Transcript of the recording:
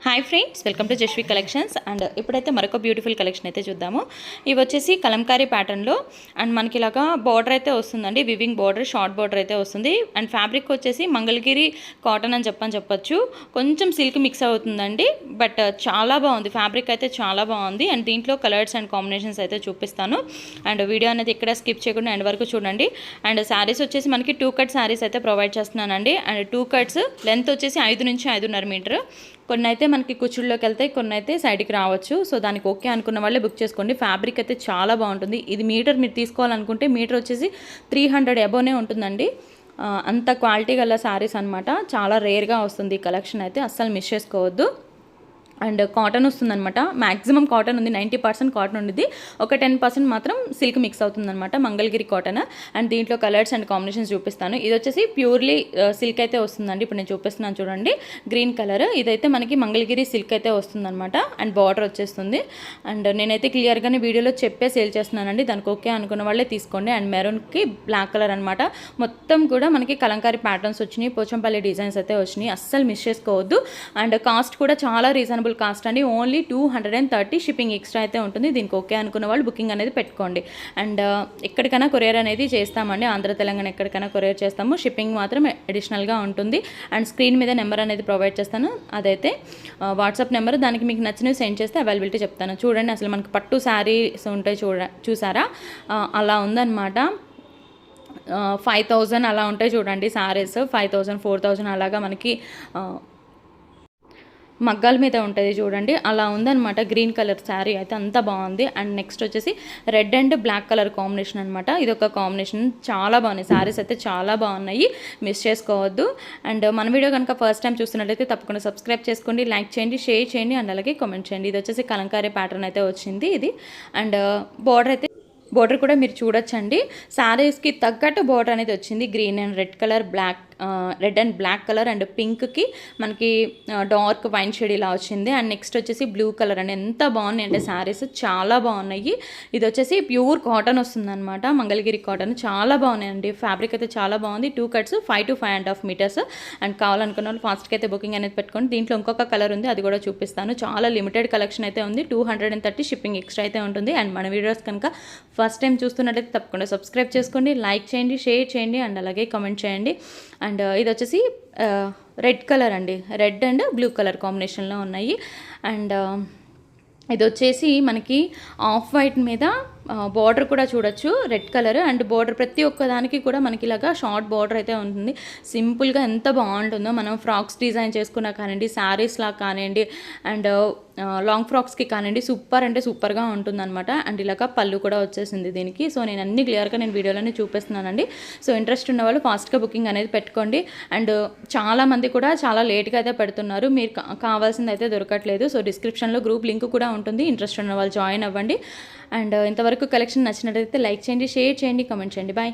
Hi friends, welcome to Jasvi collections. And ఇప్పుడైతే మరొక beautiful collection అయితే చూద్దాము. ఇవి వచ్చేసి కలంకారీ ప్యాటర్న్లో అండ్ మనకి ఇలాగా బార్డర్ అయితే వస్తుందండి. వివింగ్ బార్డర్, షార్ట్ బార్డర్ అయితే వస్తుంది. అండ్ ఫ్యాబ్రిక్ వచ్చేసి మంగళగిరి కాటన్ అని చెప్పొచ్చు. కొంచెం సిల్క్ మిక్స్ అవుతుందండి, బట్ చాలా బాగుంది. ఫ్యాబ్రిక్ అయితే చాలా బాగుంది. అండ్ దీంట్లో కలర్స్ అండ్ కాంబినేషన్స్ అయితే చూపిస్తాను. అండ్ వీడియో అనేది ఇక్కడ స్కిప్ చేయకుండా ఎండ్ వరకు చూడండి. అండ్ శారీస్ వచ్చేసి మనకి 2 కట్ శారీస్ అయితే ప్రొవైడ్ చేస్తున్నానండి. అండ్ 2 కట్స్ లెంత్ వచ్చేసి 5 నుంచి 5.5 మీటర్. కొన్ని అయితే మనకి కుచ్చుల్లోకి వెళ్తాయి, కొన్ని అయితే సైడ్కి రావచ్చు. సో దానికి ఓకే అనుకున్న వాళ్ళే బుక్ చేసుకోండి. ఫ్యాబ్రిక్ అయితే చాలా బాగుంటుంది. ఇది మీటర్ మీరు తీసుకోవాలనుకుంటే మీటర్ వచ్చేసి 300 అబోనే ఉంటుందండి. అంత క్వాలిటీ గల శారీస్ అనమాట. చాలా రేర్గా వస్తుంది ఈ కలెక్షన్ అయితే, అస్సలు మిస్ చేసుకోవద్దు. అండ్ కాటన్ వస్తుందన్నమాట. మ్యాక్సిమం కాటన్ ఉంది, 90% కాటన్ ఉంది. ఒక 10% మాత్రం సిల్క్ మిక్స్ అవుతుందన్నమాట, మంగళగిరి కాటన్. అండ్ దీంట్లో కలర్స్ అండ్ కాంబినేషన్స్ చూపిస్తాను. ఇది వచ్చేసి ప్యూర్లీ సిల్క్ అయితే వస్తుందండి. ఇప్పుడు నేను చూపిస్తున్నాను చూడండి, గ్రీన్ కలర్. ఇదైతే మనకి మంగళగిరి సిల్క్ అయితే వస్తుందన్నమాట. అండ్ బార్డర్ వచ్చేస్తుంది. అండ్ నేనైతే క్లియర్గానే వీడియోలో చెప్పే సేల్ చేస్తున్నానండి. దానికి ఓకే అనుకున్న వాళ్ళే తీసుకోండి. అండ్ మెరూన్కి బ్లాక్ కలర్ అనమాట. మొత్తం కూడా మనకి కలంకారీ ప్యాటర్న్స్ వచ్చినాయి, పోచంపల్లి డిజైన్స్ అయితే వచ్చినాయి. అస్సలు మిస్ చేసుకోవద్దు. అండ్ కాస్ట్ కూడా చాలా రీజనబుల్ కాస్ట్ అండి. ఓన్లీ 230 షిప్పింగ్ ఎక్స్ట్రా అయితే ఉంటుంది. దీనికి ఓకే అనుకున్న వాళ్ళు బుకింగ్ అనేది పెట్టుకోండి. అండ్ ఎక్కడికైనా కొరియర్ అనేది చేస్తామండి. ఆంధ్ర తెలంగాణ ఎక్కడికైనా కొరియర్ చేస్తాము. షిప్పింగ్ మాత్రం అడిషనల్గా ఉంటుంది. అండ్ స్క్రీన్ మీద నెంబర్ అనేది ప్రొవైడ్ చేస్తాను, అదైతే వాట్సాప్ నెంబర్. దానికి మీకు నచ్చినవి సెండ్ చేస్తే అవైలబిలిటీ చెప్తాను. చూడండి, అసలు మనకి పట్టు శారీస్ ఉంటాయి చూసారా, అలా ఉందన్నమాట. 5000 అలా ఉంటాయి చూడండి శారీస్. 5000, 4000 అలాగా మనకి మగ్గాల మీద ఉంటుంది చూడండి, అలా ఉందన్నమాట. గ్రీన్ కలర్ శారీ అయితే అంత బాగుంది. అండ్ నెక్స్ట్ వచ్చేసి red and black colour combination అనమాట. ఇది ఒక కాంబినేషన్, చాలా బాగున్నాయి శారీస్ అయితే, చాలా బాగున్నాయి, మిస్ చేసుకోవద్దు. అండ్ మన వీడియో కనుక ఫస్ట్ టైం చూస్తున్నట్లయితే తప్పకుండా సబ్స్క్రైబ్ చేసుకోండి, లైక్ చేయండి, షేర్ చేయండి, అండ్ అలాగే కామెంట్ చేయండి. ఇది వచ్చేసి కలంకారీ ప్యాటర్న్ అయితే వచ్చింది ఇది. అండ్ బోర్డర్ కూడా మీరు చూడొచ్చండి. శారీస్కి తగ్గట్టు బోర్డర్ అనేది వచ్చింది. Green and red colour, red and black colour and పింక్కి మనకి డార్క్ వైన్ షేడ్ ఇలా వచ్చింది. అండ్ నెక్స్ట్ వచ్చేసి బ్లూ కలర్ అండి. ఎంత బాగున్నాయి అంటే శారీస్, చాలా బాగున్నాయి. ఇది వచ్చేసి ప్యూర్ కాటన్ వస్తుందన్నమాట, మంగళగిరి కాటన్. చాలా బాగున్నాయండి. ఫ్యాబ్రిక్ అయితే చాలా బాగుంది. 2 కట్స్ 5 to 5.5 మీటర్స్. అండ్ కావాలనుకున్న వాళ్ళు ఫాస్ట్గా అయితే బుకింగ్ అనేది పెట్టుకోండి. దీంట్లో ఇంకొక కలర్ ఉంది, అది కూడా చూపిస్తాను. చాలా లిమిటెడ్ కలెక్షన్ అయితే ఉంది. 230 షిప్పింగ్ ఎక్స్ట్రా అయితే ఉంటుంది. అండ్ మన వీడియోస్ కనుక ఫస్ట్ టైం చూస్తున్నట్లయితే తప్పకుండా సబ్స్క్రైబ్ చేసుకోండి, లైక్ చేయండి, షేర్ చేయండి, అండ్ అలాగే కామెంట్ చేయండి. అండ్ ఇది వచ్చేసి రెడ్ కలర్ అండి. రెడ్ అండ్ బ్లూ కలర్ కాంబినేషన్లో ఉన్నాయి. అండ్ ఇది వచ్చేసి మనకి ఆఫ్ వైట్ మీద బార్డర్ కూడా చూడొచ్చు, రెడ్ కలర్. అండ్ బార్డర్ ప్రతి ఒక్క దానికి కూడా మనకి ఇలాగా షార్ట్ బార్డర్ అయితే ఉంటుంది. సింపుల్గా ఎంత బాగుంటుందో, మనం ఫ్రాక్స్ డిజైన్ చేసుకున్నా కానివ్వండి, శారీస్లా కానివ్వండి, అండ్ లాంగ్ ఫ్రాక్స్కి కానివ్వండి, సూపర్ అంటే సూపర్గా ఉంటుందన్నమాట. అండ్ ఇలాగ పళ్ళు కూడా వచ్చేసింది దీనికి. సో నేను అన్ని క్లియర్గా వీడియోలోనే చూపిస్తున్నానండి. సో ఇంట్రెస్ట్ ఉన్న వాళ్ళు ఫాస్ట్గా బుకింగ్ అనేది పెట్టుకోండి. అండ్ చాలామంది కూడా చాలా లేట్గా అయితే పెడుతున్నారు, మీరు కావాల్సింది అయితే దొరకట్లేదు. సో డిస్క్రిప్షన్లో గ్రూప్ లింక్ కూడా ఉంటుంది, ఇంట్రెస్ట్ ఉన్న వాళ్ళు జాయిన్ అవ్వండి. అండ్ ఇంతవరకు కలెక్షన్ నచ్చినట్లయితే లైక్ చేయండి, షేర్ చేయండి, కామెంట్ చేయండి. బాయ్.